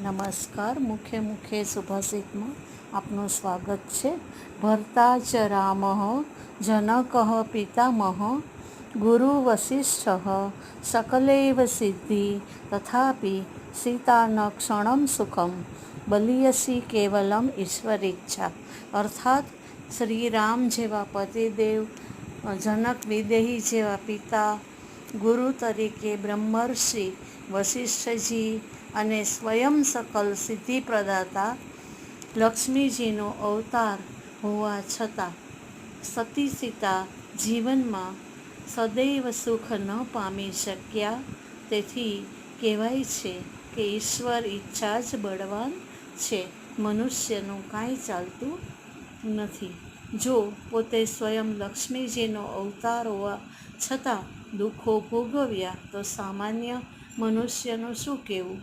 નમસ્કાર. મુખ્ય સુભાષિતમાં આપનું સ્વાગત છે. ભર્તા ચ રામ જનક પિતામહ ગુરુ વસિષ્ઠ સકલૈવ સિદ્ધિ તથાપિ સીતા ન ક્ષણમ સુખમ બલિયસી કેવલમ ઈશ્વરેચ્છા. અર્થાત શ્રી રામ જેવા પતિદેવ, જનક વિદેહી જેવા પિતા, ગુરુ તરીકે બ્રહ્મર્ષિ વસિષ્ઠજી અને સ્વયં સકલ સિદ્ધિ પ્રદાતા લક્ષ્મીજીનો અવતાર હોવા છતાં સતી સીતા જીવનમાં સદૈવ સુખ ન પામી શક્યા. તેથી કહેવાય છે કે ઈશ્વર ઈચ્છા જ બળવાન છે, મનુષ્યનું કાંઈ ચાલતું નથી. જો પોતે સ્વયં લક્ષ્મીજીનો અવતાર હોવા છતાં દુઃખો ભોગવ્યા તો સામાન્ય મનુષ્યનું શું કહેવું.